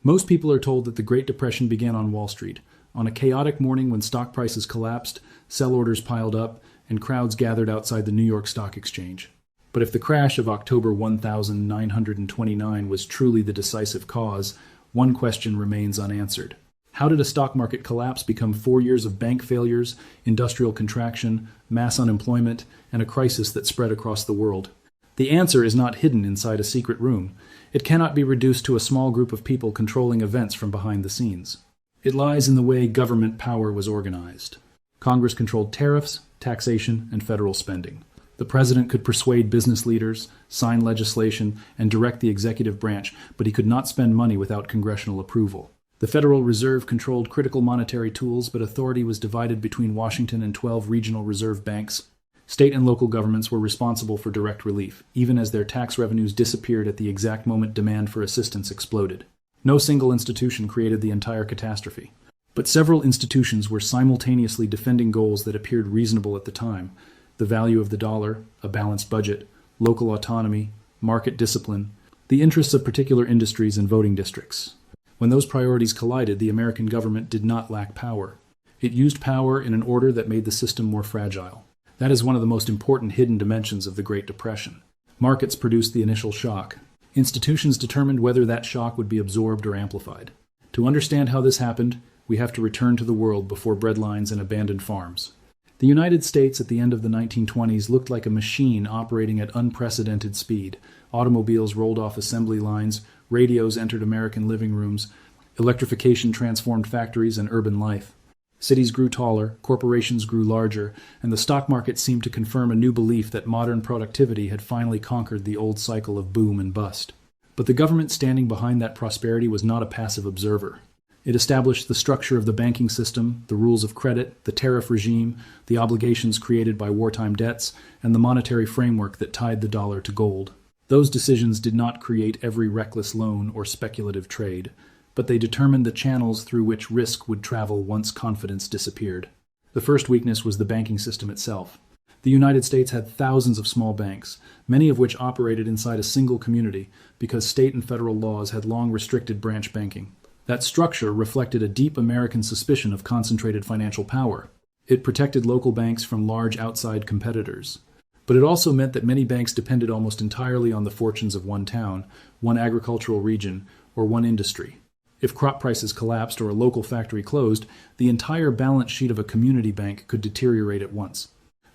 Most people are told that the Great Depression began on Wall Street, on a chaotic morning when stock prices collapsed, sell orders piled up, and crowds gathered outside the New York Stock Exchange. But if the crash of October 1929 was truly the decisive cause, one question remains unanswered. How did a stock market collapse become 4 years of bank failures, industrial contraction, mass unemployment, and a crisis that spread across the world? The answer is not hidden inside a secret room. It cannot be reduced to a small group of people controlling events from behind the scenes. It lies in the way government power was organized. Congress controlled tariffs, taxation, and federal spending. The president could persuade business leaders, sign legislation, and direct the executive branch, but he could not spend money without congressional approval. The Federal Reserve controlled critical monetary tools, but authority was divided between Washington and 12 regional reserve banks. State and local governments were responsible for direct relief, even as their tax revenues disappeared at the exact moment demand for assistance exploded. No single institution created the entire catastrophe, but several institutions were simultaneously defending goals that appeared reasonable at the time: the value of the dollar, a balanced budget, local autonomy, market discipline, the interests of particular industries and voting districts. When those priorities collided, the American government did not lack power. It used power in an order that made the system more fragile. That is one of the most important hidden dimensions of the Great Depression. Markets produced the initial shock. Institutions determined whether that shock would be absorbed or amplified. To understand how this happened, we have to return to the world before breadlines and abandoned farms. The United States at the end of the 1920s looked like a machine operating at unprecedented speed. Automobiles rolled off assembly lines, radios entered American living rooms, electrification transformed factories and urban life. Cities grew taller, corporations grew larger, and the stock market seemed to confirm a new belief that modern productivity had finally conquered the old cycle of boom and bust. But the government standing behind that prosperity was not a passive observer. It established the structure of the banking system, the rules of credit, the tariff regime, the obligations created by wartime debts, and the monetary framework that tied the dollar to gold. Those decisions did not create every reckless loan or speculative trade, but they determined the channels through which risk would travel once confidence disappeared. The first weakness was the banking system itself. The United States had thousands of small banks, many of which operated inside a single community because state and federal laws had long restricted branch banking. That structure reflected a deep American suspicion of concentrated financial power. It protected local banks from large outside competitors. But it also meant that many banks depended almost entirely on the fortunes of one town, one agricultural region, or one industry. If crop prices collapsed or a local factory closed, the entire balance sheet of a community bank could deteriorate at once.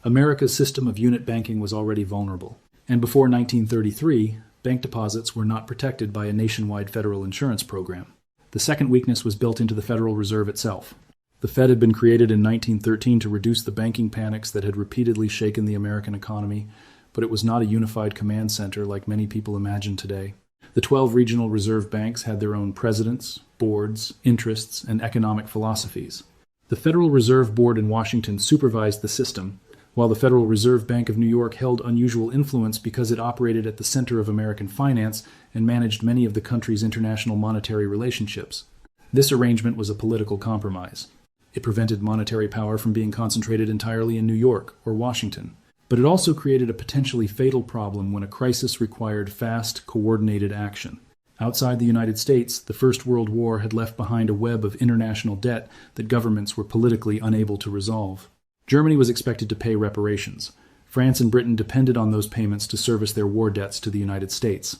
America's system of unit banking was already vulnerable. And before 1933, bank deposits were not protected by a nationwide federal insurance program. The second weakness was built into the Federal Reserve itself. The Fed had been created in 1913 to reduce the banking panics that had repeatedly shaken the American economy, but it was not a unified command center like many people imagine today. The 12 regional reserve banks had their own presidents, boards, interests, and economic philosophies. The Federal Reserve Board in Washington supervised the system, while the Federal Reserve Bank of New York held unusual influence because it operated at the center of American finance and managed many of the country's international monetary relationships. This arrangement was a political compromise. It prevented monetary power from being concentrated entirely in New York or Washington. But it also created a potentially fatal problem when a crisis required fast, coordinated action. Outside the United States, the First World War had left behind a web of international debt that governments were politically unable to resolve. Germany was expected to pay reparations. France and Britain depended on those payments to service their war debts to the United States.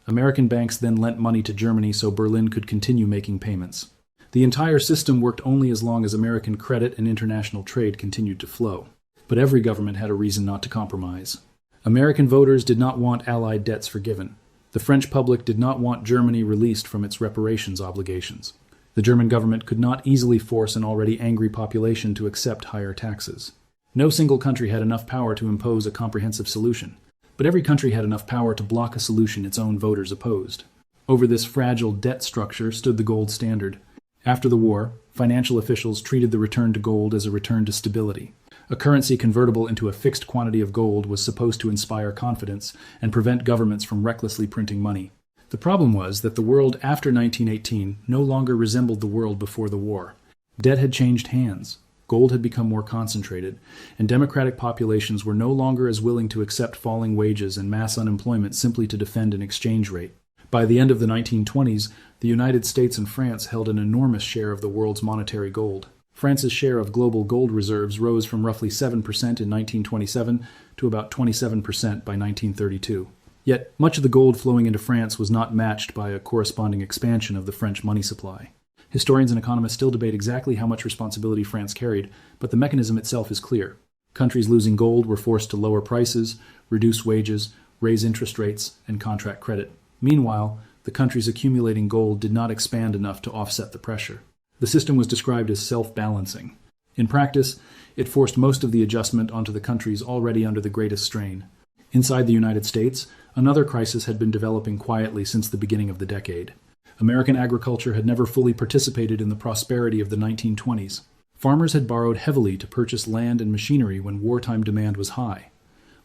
American banks then lent money to Germany so Berlin could continue making payments. The entire system worked only as long as American credit and international trade continued to flow. But every government had a reason not to compromise. American voters did not want Allied debts forgiven. The French public did not want Germany released from its reparations obligations. The German government could not easily force an already angry population to accept higher taxes. No single country had enough power to impose a comprehensive solution, but every country had enough power to block a solution its own voters opposed. Over this fragile debt structure stood the gold standard. After the war, financial officials treated the return to gold as a return to stability. A currency convertible into a fixed quantity of gold was supposed to inspire confidence and prevent governments from recklessly printing money. The problem was that the world after 1918 no longer resembled the world before the war. Debt had changed hands, gold had become more concentrated, and democratic populations were no longer as willing to accept falling wages and mass unemployment simply to defend an exchange rate. By the end of the 1920s, the United States and France held an enormous share of the world's monetary gold. France's share of global gold reserves rose from roughly 7% in 1927 to about 27% by 1932. Yet, much of the gold flowing into France was not matched by a corresponding expansion of the French money supply. Historians and economists still debate exactly how much responsibility France carried, but the mechanism itself is clear. Countries losing gold were forced to lower prices, reduce wages, raise interest rates, and contract credit. Meanwhile, the countries accumulating gold did not expand enough to offset the pressure. The system was described as self-balancing. In practice, it forced most of the adjustment onto the countries already under the greatest strain. Inside the United States, another crisis had been developing quietly since the beginning of the decade. American agriculture had never fully participated in the prosperity of the 1920s. Farmers had borrowed heavily to purchase land and machinery when wartime demand was high.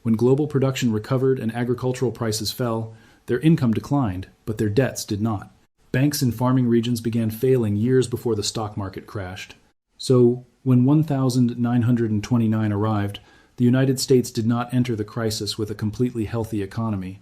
When global production recovered and agricultural prices fell, their income declined, but their debts did not. Banks in farming regions began failing years before the stock market crashed. So, when 1929 arrived, the United States did not enter the crisis with a completely healthy economy.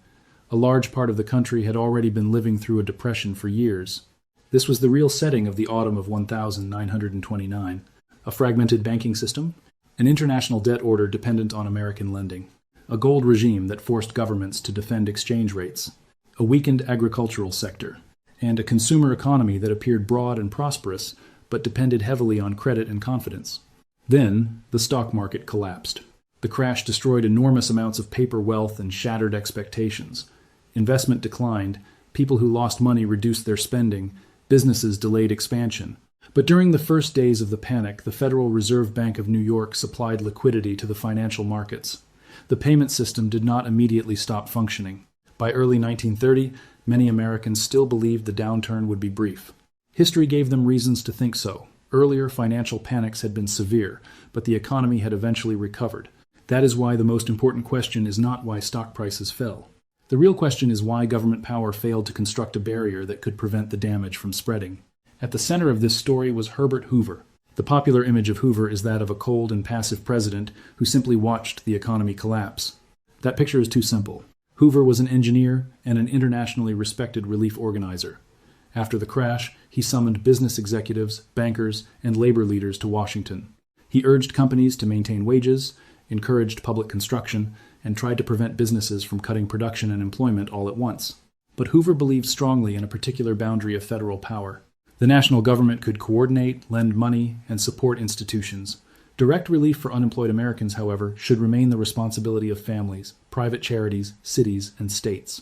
A large part of the country had already been living through a depression for years. This was the real setting of the autumn of 1929. A fragmented banking system, an international debt order dependent on American lending, a gold regime that forced governments to defend exchange rates, a weakened agricultural sector, and a consumer economy that appeared broad and prosperous, but depended heavily on credit and confidence. Then, the stock market collapsed. The crash destroyed enormous amounts of paper wealth and shattered expectations. Investment declined, people who lost money reduced their spending, businesses delayed expansion. But during the first days of the panic, the Federal Reserve Bank of New York supplied liquidity to the financial markets. The payment system did not immediately stop functioning. By early 1930, many Americans still believed the downturn would be brief. History gave them reasons to think so. Earlier financial panics had been severe, but the economy had eventually recovered. That is why the most important question is not why stock prices fell. The real question is why government power failed to construct a barrier that could prevent the damage from spreading. At the center of this story was Herbert Hoover. The popular image of Hoover is that of a cold and passive president who simply watched the economy collapse. That picture is too simple. Hoover was an engineer and an internationally respected relief organizer. After the crash, he summoned business executives, bankers, and labor leaders to Washington. He urged companies to maintain wages, encouraged public construction, and tried to prevent businesses from cutting production and employment all at once. But Hoover believed strongly in a particular boundary of federal power. The national government could coordinate, lend money, and support institutions. Direct relief for unemployed Americans, however, should remain the responsibility of families, private charities, cities, and states.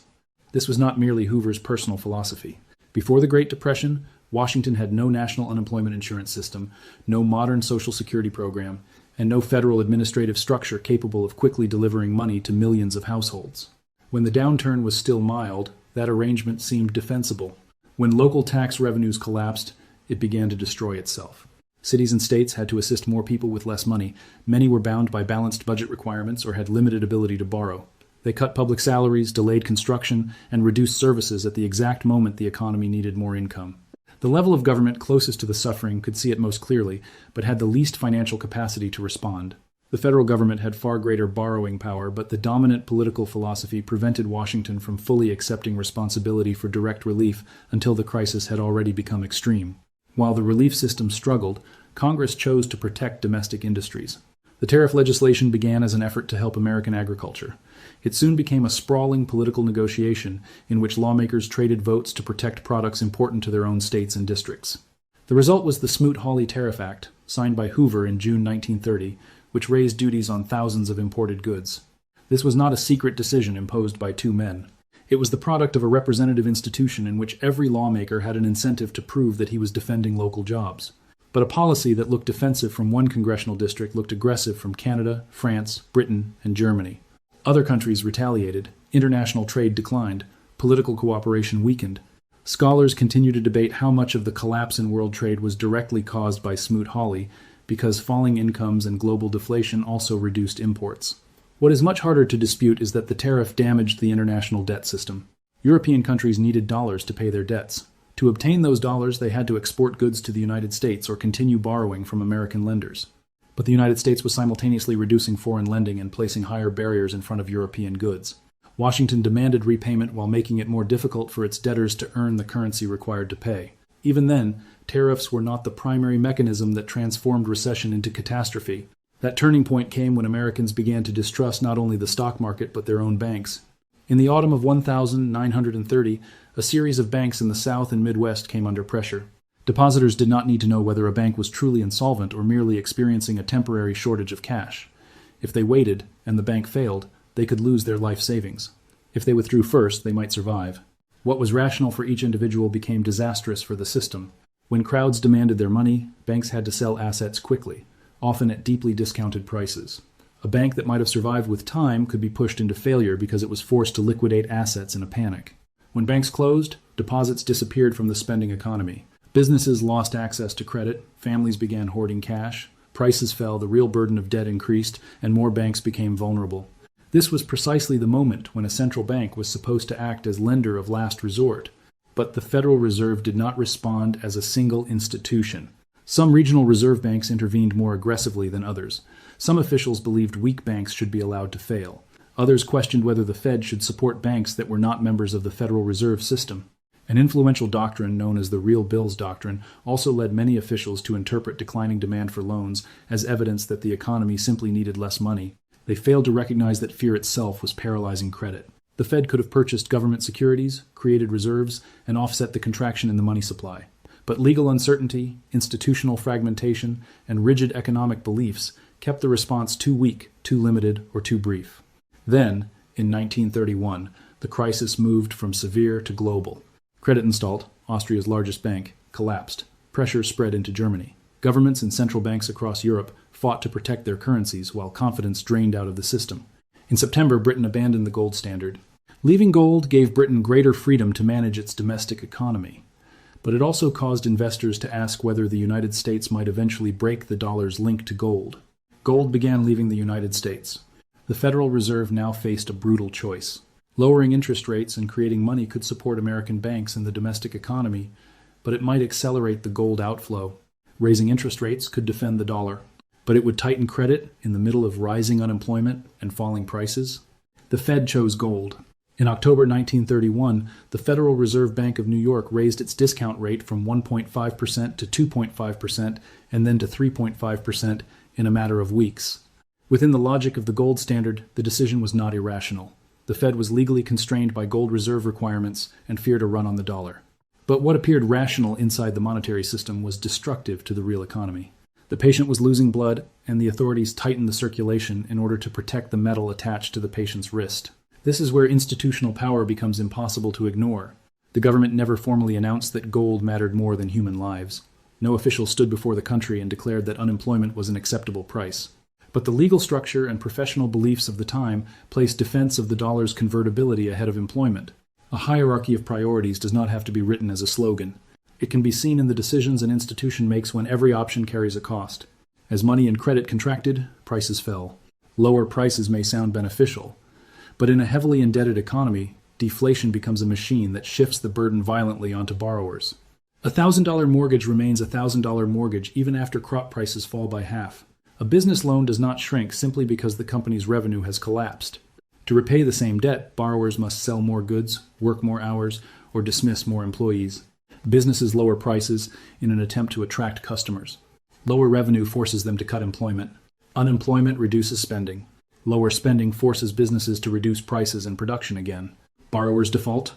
This was not merely Hoover's personal philosophy. Before the Great Depression, Washington had no national unemployment insurance system, no modern Social Security program, and no federal administrative structure capable of quickly delivering money to millions of households. When the downturn was still mild, that arrangement seemed defensible. When local tax revenues collapsed, it began to destroy itself. Cities and states had to assist more people with less money. Many were bound by balanced budget requirements or had limited ability to borrow. They cut public salaries, delayed construction, and reduced services at the exact moment the economy needed more income. The level of government closest to the suffering could see it most clearly, but had the least financial capacity to respond. The federal government had far greater borrowing power, but the dominant political philosophy prevented Washington from fully accepting responsibility for direct relief until the crisis had already become extreme. While the relief system struggled, Congress chose to protect domestic industries. The tariff legislation began as an effort to help American agriculture. It soon became a sprawling political negotiation in which lawmakers traded votes to protect products important to their own states and districts. The result was the Smoot-Hawley Tariff Act, signed by Hoover in June 1930, which raised duties on thousands of imported goods. This was not a secret decision imposed by two men. It was the product of a representative institution in which every lawmaker had an incentive to prove that he was defending local jobs. But a policy that looked defensive from one congressional district looked aggressive from Canada, France, Britain, and Germany. Other countries retaliated, international trade declined, political cooperation weakened. Scholars continue to debate how much of the collapse in world trade was directly caused by Smoot-Hawley, because falling incomes and global deflation also reduced imports. What is much harder to dispute is that the tariff damaged the international debt system. European countries needed dollars to pay their debts. To obtain those dollars, they had to export goods to the United States or continue borrowing from American lenders. But the United States was simultaneously reducing foreign lending and placing higher barriers in front of European goods. Washington demanded repayment while making it more difficult for its debtors to earn the currency required to pay. Even then, tariffs were not the primary mechanism that transformed recession into catastrophe. That turning point came when Americans began to distrust not only the stock market but their own banks. In the autumn of 1930, a series of banks in the South and Midwest came under pressure. Depositors did not need to know whether a bank was truly insolvent or merely experiencing a temporary shortage of cash. If they waited, and the bank failed, they could lose their life savings. If they withdrew first, they might survive. What was rational for each individual became disastrous for the system. When crowds demanded their money, banks had to sell assets quickly, often at deeply discounted prices. A bank that might have survived with time could be pushed into failure because it was forced to liquidate assets in a panic. When banks closed, deposits disappeared from the spending economy. Businesses lost access to credit, families began hoarding cash, prices fell, the real burden of debt increased, and more banks became vulnerable. This was precisely the moment when a central bank was supposed to act as lender of last resort. But the Federal Reserve did not respond as a single institution. Some regional reserve banks intervened more aggressively than others. Some officials believed weak banks should be allowed to fail. Others questioned whether the Fed should support banks that were not members of the Federal Reserve System. An influential doctrine known as the Real Bills Doctrine also led many officials to interpret declining demand for loans as evidence that the economy simply needed less money. They failed to recognize that fear itself was paralyzing credit. The Fed could have purchased government securities, created reserves, and offset the contraction in the money supply. But legal uncertainty, institutional fragmentation, and rigid economic beliefs kept the response too weak, too limited, or too brief. Then, in 1931, the crisis moved from severe to global. Creditanstalt, Austria's largest bank, collapsed. Pressure spread into Germany. Governments and central banks across Europe fought to protect their currencies while confidence drained out of the system. In September, Britain abandoned the gold standard. Leaving gold gave Britain greater freedom to manage its domestic economy. But it also caused investors to ask whether the United States might eventually break the dollar's link to gold. Gold began leaving the United States. The Federal Reserve now faced a brutal choice. Lowering interest rates and creating money could support American banks and the domestic economy, but it might accelerate the gold outflow. Raising interest rates could defend the dollar, but it would tighten credit in the middle of rising unemployment and falling prices. The Fed chose gold. In October 1931, the Federal Reserve Bank of New York raised its discount rate from 1.5% to 2.5% and then to 3.5% in a matter of weeks. Within the logic of the gold standard, the decision was not irrational. The Fed was legally constrained by gold reserve requirements and feared a run on the dollar. But what appeared rational inside the monetary system was destructive to the real economy. The patient was losing blood, and the authorities tightened the circulation in order to protect the metal attached to the patient's wrist. This is where institutional power becomes impossible to ignore. The government never formally announced that gold mattered more than human lives. No official stood before the country and declared that unemployment was an acceptable price. But the legal structure and professional beliefs of the time placed defense of the dollar's convertibility ahead of employment. A hierarchy of priorities does not have to be written as a slogan. It can be seen in the decisions an institution makes when every option carries a cost. As money and credit contracted, prices fell. Lower prices may sound beneficial, but in a heavily indebted economy, deflation becomes a machine that shifts the burden violently onto borrowers. A $1,000 mortgage remains a $1,000 mortgage even after crop prices fall by half. A business loan does not shrink simply because the company's revenue has collapsed. To repay the same debt, borrowers must sell more goods, work more hours, or dismiss more employees. Businesses lower prices in an attempt to attract customers. Lower revenue forces them to cut employment. Unemployment reduces spending. Lower spending forces businesses to reduce prices and production again. Borrowers default,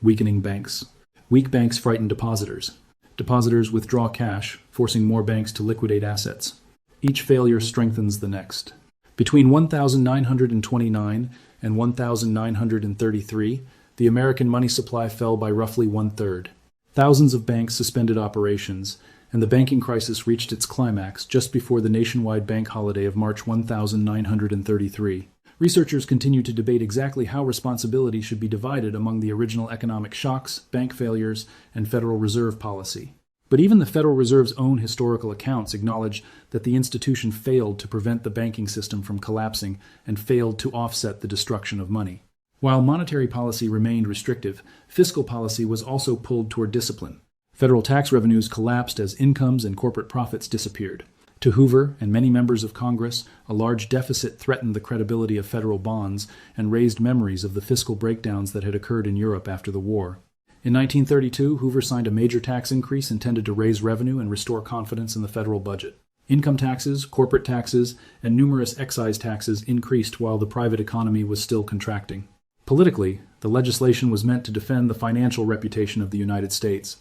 weakening banks. Weak banks frighten depositors. Depositors withdraw cash, forcing more banks to liquidate assets. Each failure strengthens the next. Between 1929 and 1933, the American money supply fell by roughly one-third. Thousands of banks suspended operations, and the banking crisis reached its climax just before the nationwide bank holiday of March 1933. Researchers continue to debate exactly how responsibility should be divided among the original economic shocks, bank failures, and Federal Reserve policy. But even the Federal Reserve's own historical accounts acknowledge that the institution failed to prevent the banking system from collapsing and failed to offset the destruction of money. While monetary policy remained restrictive, fiscal policy was also pulled toward discipline. Federal tax revenues collapsed as incomes and corporate profits disappeared. To Hoover and many members of Congress, a large deficit threatened the credibility of federal bonds and raised memories of the fiscal breakdowns that had occurred in Europe after the war. In 1932, Hoover signed a major tax increase intended to raise revenue and restore confidence in the federal budget. Income taxes, corporate taxes, and numerous excise taxes increased while the private economy was still contracting. Politically, the legislation was meant to defend the financial reputation of the United States.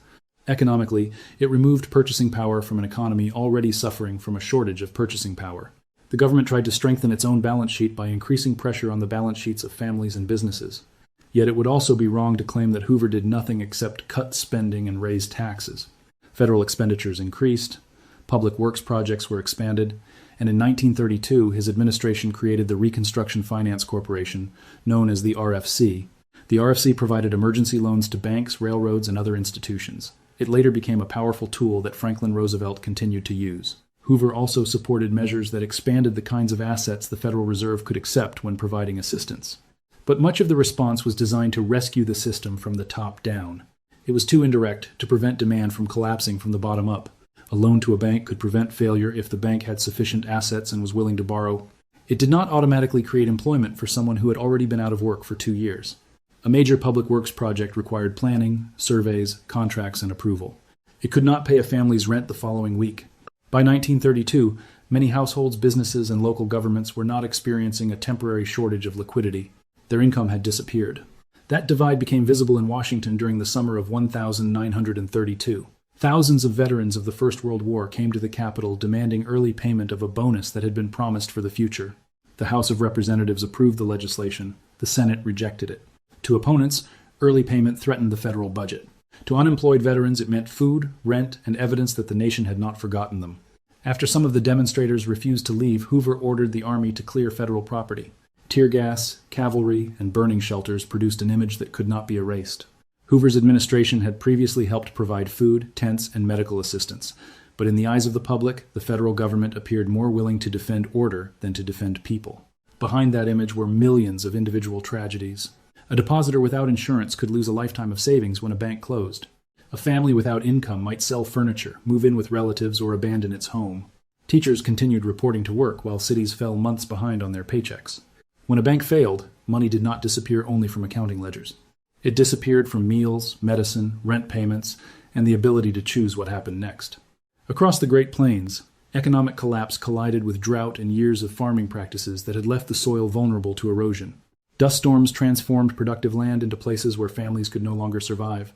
Economically, it removed purchasing power from an economy already suffering from a shortage of purchasing power. The government tried to strengthen its own balance sheet by increasing pressure on the balance sheets of families and businesses. Yet it would also be wrong to claim that Hoover did nothing except cut spending and raise taxes. Federal expenditures increased, public works projects were expanded, and in 1932 his administration created the Reconstruction Finance Corporation, known as the RFC. The RFC provided emergency loans to banks, railroads, and other institutions. It later became a powerful tool that Franklin Roosevelt continued to use. Hoover also supported measures that expanded the kinds of assets the Federal Reserve could accept when providing assistance. But much of the response was designed to rescue the system from the top down. It was too indirect to prevent demand from collapsing from the bottom up. A loan to a bank could prevent failure if the bank had sufficient assets and was willing to borrow. It did not automatically create employment for someone who had already been out of work for 2 years. A major public works project required planning, surveys, contracts, and approval. It could not pay a family's rent the following week. By 1932, many households, businesses, and local governments were not experiencing a temporary shortage of liquidity. Their income had disappeared. That divide became visible in Washington during the summer of 1932. Thousands of veterans of the First World War came to the Capitol demanding early payment of a bonus that had been promised for the future. The House of Representatives approved the legislation. The Senate rejected it. To opponents, early payment threatened the federal budget. To unemployed veterans, it meant food, rent, and evidence that the nation had not forgotten them. After some of the demonstrators refused to leave, Hoover ordered the army to clear federal property. Tear gas, cavalry, and burning shelters produced an image that could not be erased. Hoover's administration had previously helped provide food, tents, and medical assistance, but in the eyes of the public, the federal government appeared more willing to defend order than to defend people. Behind that image were millions of individual tragedies. A depositor without insurance could lose a lifetime of savings when a bank closed. A family without income might sell furniture, move in with relatives, or abandon its home. Teachers continued reporting to work while cities fell months behind on their paychecks. When a bank failed, money did not disappear only from accounting ledgers. It disappeared from meals, medicine, rent payments, and the ability to choose what happened next. Across the Great Plains, economic collapse collided with drought and years of farming practices that had left the soil vulnerable to erosion. Dust storms transformed productive land into places where families could no longer survive.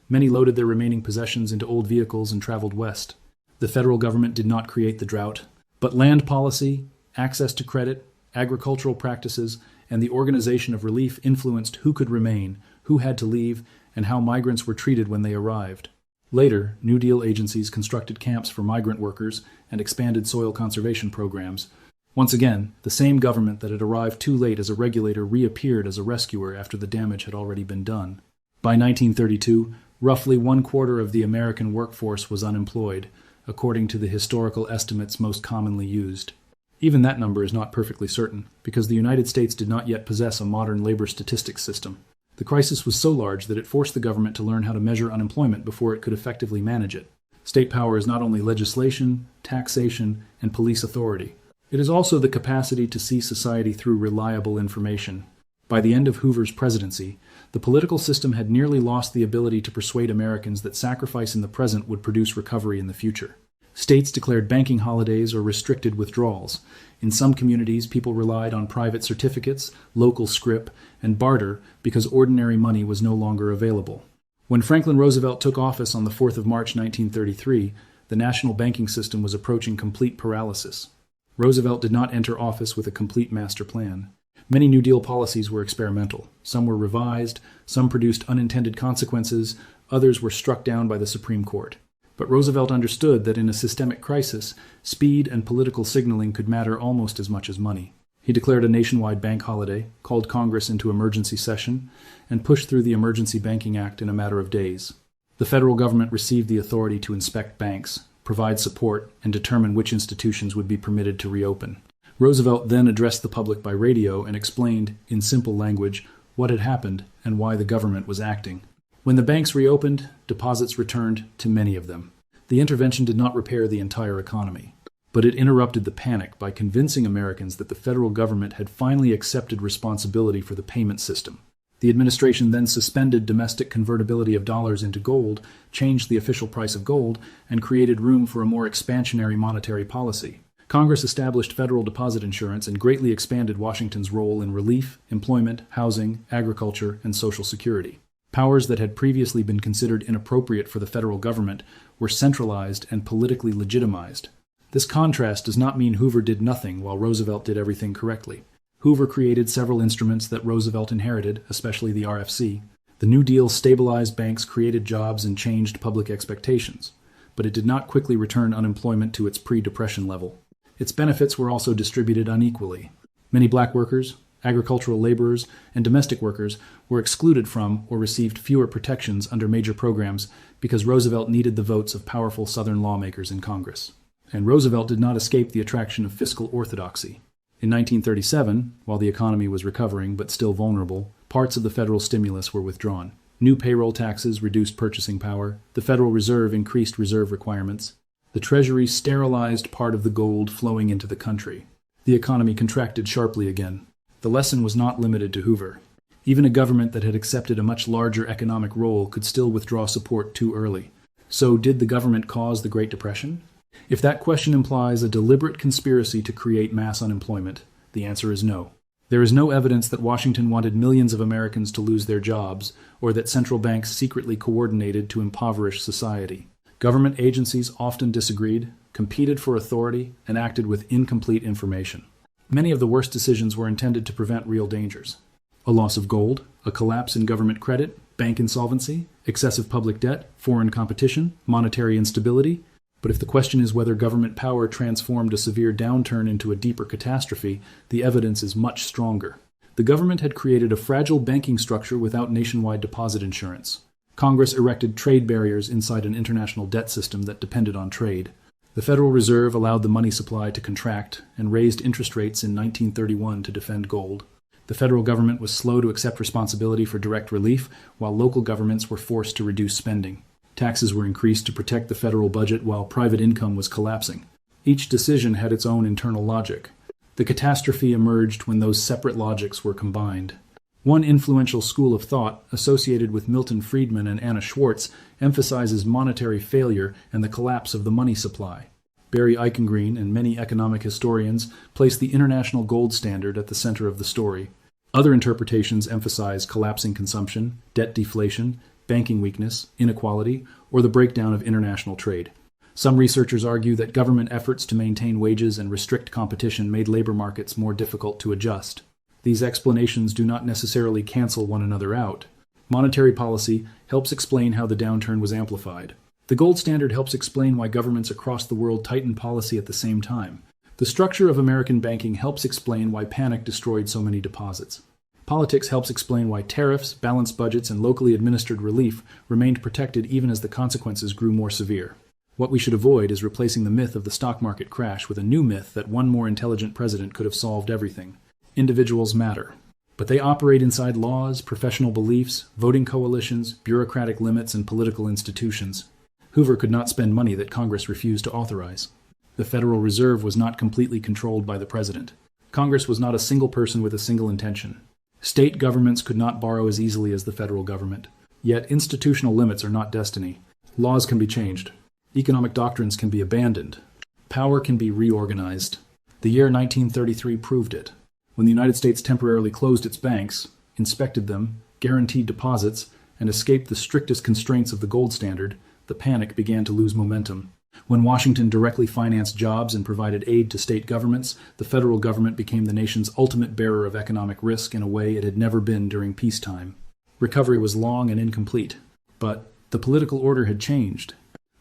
Many loaded their remaining possessions into old vehicles and traveled west. The federal government did not create the drought, but land policy, access to credit, agricultural practices, and the organization of relief influenced who could remain, who had to leave, and how migrants were treated when they arrived. Later, New Deal agencies constructed camps for migrant workers and expanded soil conservation programs. Once again, the same government that had arrived too late as a regulator reappeared as a rescuer after the damage had already been done. By 1932, roughly 1/4 of the American workforce was unemployed, according to the historical estimates most commonly used. Even that number is not perfectly certain, because the United States did not yet possess a modern labor statistics system. The crisis was so large that it forced the government to learn how to measure unemployment before it could effectively manage it. State power is not only legislation, taxation, and police authority. It is also the capacity to see society through reliable information. By the end of Hoover's presidency, the political system had nearly lost the ability to persuade Americans that sacrifice in the present would produce recovery in the future. States declared banking holidays or restricted withdrawals. In some communities, people relied on private certificates, local scrip, and barter because ordinary money was no longer available. When Franklin Roosevelt took office on the 4th of March 1933, the national banking system was approaching complete paralysis. Roosevelt did not enter office with a complete master plan. Many New Deal policies were experimental. Some were revised, some produced unintended consequences, others were struck down by the Supreme Court. But Roosevelt understood that in a systemic crisis, speed and political signaling could matter almost as much as money. He declared a nationwide bank holiday, called Congress into emergency session, and pushed through the Emergency Banking Act in a matter of days. The federal government received the authority to inspect banks, provide support, and determine which institutions would be permitted to reopen. Roosevelt then addressed the public by radio and explained, in simple language, what had happened and why the government was acting. When the banks reopened, deposits returned to many of them. The intervention did not repair the entire economy. But it interrupted the panic by convincing Americans that the federal government had finally accepted responsibility for the payment system. The administration then suspended domestic convertibility of dollars into gold, changed the official price of gold, and created room for a more expansionary monetary policy. Congress established federal deposit insurance and greatly expanded Washington's role in relief, employment, housing, agriculture, and Social Security. Powers that had previously been considered inappropriate for the federal government were centralized and politically legitimized. This contrast does not mean Hoover did nothing while Roosevelt did everything correctly. Hoover created several instruments that Roosevelt inherited, especially the RFC. The New Deal stabilized banks, created jobs, and changed public expectations. But it did not quickly return unemployment to its pre-Depression level. Its benefits were also distributed unequally. Many black workers, agricultural laborers, and domestic workers were excluded from or received fewer protections under major programs because Roosevelt needed the votes of powerful Southern lawmakers in Congress. And Roosevelt did not escape the attraction of fiscal orthodoxy. In 1937, while the economy was recovering but still vulnerable, parts of the federal stimulus were withdrawn. New payroll taxes reduced purchasing power, the Federal Reserve increased reserve requirements, the Treasury sterilized part of the gold flowing into the country. The economy contracted sharply again. The lesson was not limited to Hoover. Even a government that had accepted a much larger economic role could still withdraw support too early. So did the government cause the Great Depression? If that question implies a deliberate conspiracy to create mass unemployment, the answer is no. There is no evidence that Washington wanted millions of Americans to lose their jobs, or that central banks secretly coordinated to impoverish society. Government agencies often disagreed, competed for authority, and acted with incomplete information. Many of the worst decisions were intended to prevent real dangers. A loss of gold, a collapse in government credit, bank insolvency, excessive public debt, foreign competition, monetary instability. But if the question is whether government power transformed a severe downturn into a deeper catastrophe, the evidence is much stronger. The government had created a fragile banking structure without nationwide deposit insurance. Congress erected trade barriers inside an international debt system that depended on trade. The Federal Reserve allowed the money supply to contract and raised interest rates in 1931 to defend gold. The federal government was slow to accept responsibility for direct relief, while local governments were forced to reduce spending. Taxes were increased to protect the federal budget while private income was collapsing. Each decision had its own internal logic. The catastrophe emerged when those separate logics were combined. One influential school of thought, associated with Milton Friedman and Anna Schwartz, emphasizes monetary failure and the collapse of the money supply. Barry Eichengreen and many economic historians place the international gold standard at the center of the story. Other interpretations emphasize collapsing consumption, debt deflation, banking weakness, inequality, or the breakdown of international trade. Some researchers argue that government efforts to maintain wages and restrict competition made labor markets more difficult to adjust. These explanations do not necessarily cancel one another out. Monetary policy helps explain how the downturn was amplified. The gold standard helps explain why governments across the world tightened policy at the same time. The structure of American banking helps explain why panic destroyed so many deposits. Politics helps explain why tariffs, balanced budgets, and locally administered relief remained protected even as the consequences grew more severe. What we should avoid is replacing the myth of the stock market crash with a new myth that one more intelligent president could have solved everything. Individuals matter, but they operate inside laws, professional beliefs, voting coalitions, bureaucratic limits, and political institutions. Hoover could not spend money that Congress refused to authorize. The Federal Reserve was not completely controlled by the president. Congress was not a single person with a single intention. State governments could not borrow as easily as the federal government. Yet institutional limits are not destiny. Laws can be changed. Economic doctrines can be abandoned. Power can be reorganized. The year 1933 proved it. When the United States temporarily closed its banks, inspected them, guaranteed deposits, and escaped the strictest constraints of the gold standard, the panic began to lose momentum. When Washington directly financed jobs and provided aid to state governments, the federal government became the nation's ultimate bearer of economic risk in a way it had never been during peacetime. Recovery was long and incomplete, but the political order had changed.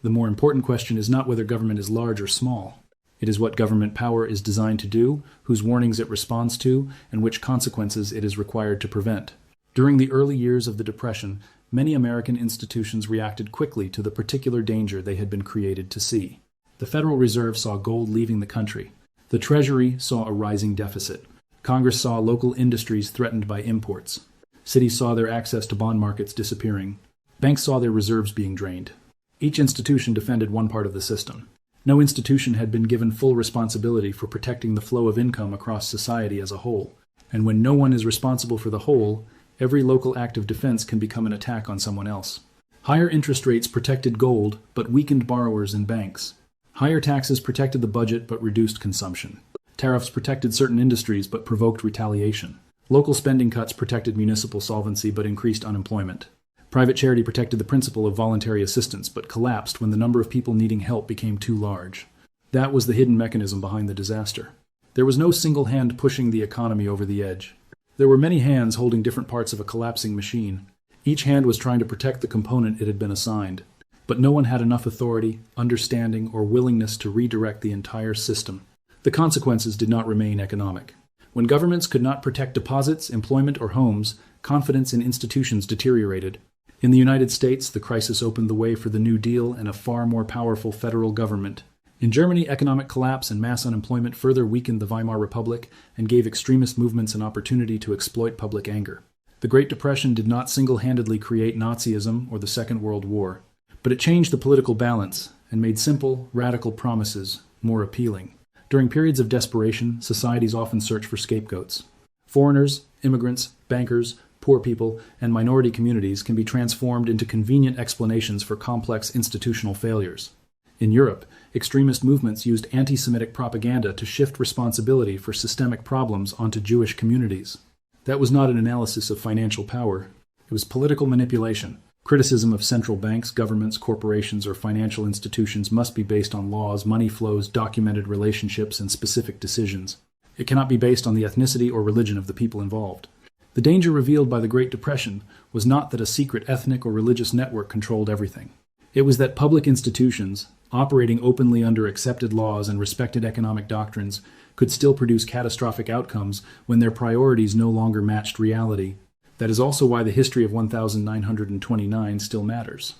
The more important question is not whether government is large or small. It is what government power is designed to do, whose warnings it responds to, and which consequences it is required to prevent. During the early years of the Depression, many American institutions reacted quickly to the particular danger they had been created to see. The Federal Reserve saw gold leaving the country. The Treasury saw a rising deficit. Congress saw local industries threatened by imports. Cities saw their access to bond markets disappearing. Banks saw their reserves being drained. Each institution defended one part of the system. No institution had been given full responsibility for protecting the flow of income across society as a whole. And when no one is responsible for the whole, every local act of defense can become an attack on someone else. Higher interest rates protected gold, but weakened borrowers and banks. Higher taxes protected the budget, but reduced consumption. Tariffs protected certain industries, but provoked retaliation. Local spending cuts protected municipal solvency, but increased unemployment. Private charity protected the principle of voluntary assistance, but collapsed when the number of people needing help became too large. That was the hidden mechanism behind the disaster. There was no single hand pushing the economy over the edge. There were many hands holding different parts of a collapsing machine. Each hand was trying to protect the component it had been assigned. But no one had enough authority, understanding, or willingness to redirect the entire system. The consequences did not remain economic. When governments could not protect deposits, employment, or homes, confidence in institutions deteriorated. In the United States, the crisis opened the way for the New Deal and a far more powerful federal government. In Germany, economic collapse and mass unemployment further weakened the Weimar Republic and gave extremist movements an opportunity to exploit public anger. The Great Depression did not single-handedly create Nazism or the Second World War, but it changed the political balance and made simple, radical promises more appealing. During periods of desperation, societies often search for scapegoats. Foreigners, immigrants, bankers, poor people, and minority communities can be transformed into convenient explanations for complex institutional failures. In Europe, extremist movements used anti-Semitic propaganda to shift responsibility for systemic problems onto Jewish communities. That was not an analysis of financial power. It was political manipulation. Criticism of central banks, governments, corporations, or financial institutions must be based on laws, money flows, documented relationships, and specific decisions. It cannot be based on the ethnicity or religion of the people involved. The danger revealed by the Great Depression was not that a secret ethnic or religious network controlled everything. It was that public institutions, operating openly under accepted laws and respected economic doctrines, could still produce catastrophic outcomes when their priorities no longer matched reality. That is also why the history of 1929 still matters.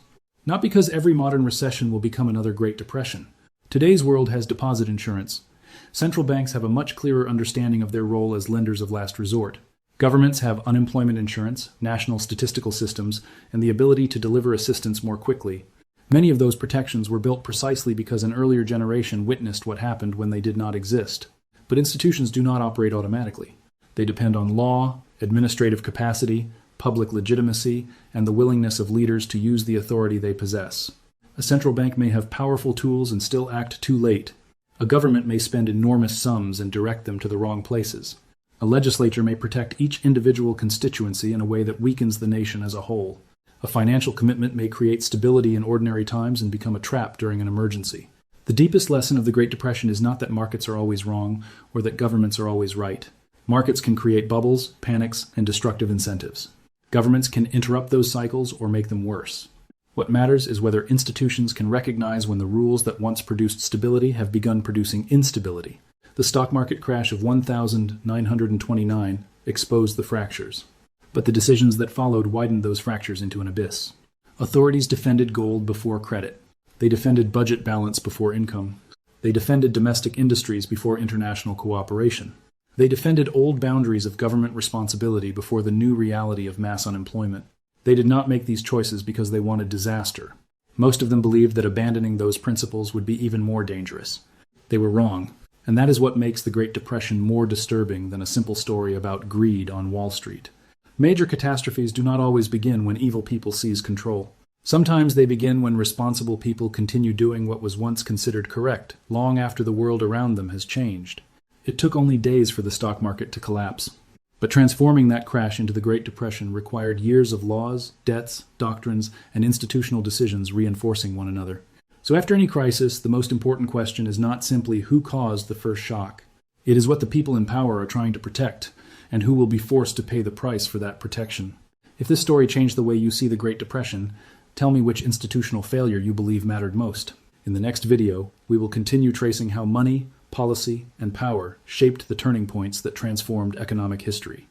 Not because every modern recession will become another Great Depression. Today's world has deposit insurance. Central banks have a much clearer understanding of their role as lenders of last resort. Governments have unemployment insurance, national statistical systems, and the ability to deliver assistance more quickly. Many of those protections were built precisely because an earlier generation witnessed what happened when they did not exist. But institutions do not operate automatically. They depend on law, administrative capacity, public legitimacy, and the willingness of leaders to use the authority they possess. A central bank may have powerful tools and still act too late. A government may spend enormous sums and direct them to the wrong places. A legislature may protect each individual constituency in a way that weakens the nation as a whole. A financial commitment may create stability in ordinary times and become a trap during an emergency. The deepest lesson of the Great Depression is not that markets are always wrong or that governments are always right. Markets can create bubbles, panics, and destructive incentives. Governments can interrupt those cycles or make them worse. What matters is whether institutions can recognize when the rules that once produced stability have begun producing instability. The stock market crash of 1929 exposed the fractures, but the decisions that followed widened those fractures into an abyss. Authorities defended gold before credit. They defended budget balance before income. They defended domestic industries before international cooperation. They defended old boundaries of government responsibility before the new reality of mass unemployment. They did not make these choices because they wanted disaster. Most of them believed that abandoning those principles would be even more dangerous. They were wrong, and that is what makes the Great Depression more disturbing than a simple story about greed on Wall Street. Major catastrophes do not always begin when evil people seize control. Sometimes they begin when responsible people continue doing what was once considered correct, long after the world around them has changed. It took only days for the stock market to collapse. But transforming that crash into the Great Depression required years of laws, debts, doctrines, and institutional decisions reinforcing one another. So after any crisis, the most important question is not simply who caused the first shock. It is what the people in power are trying to protect, and who will be forced to pay the price for that protection. If this story changed the way you see the Great Depression, tell me which institutional failure you believe mattered most. In the next video, we will continue tracing how money, policy, and power shaped the turning points that transformed economic history.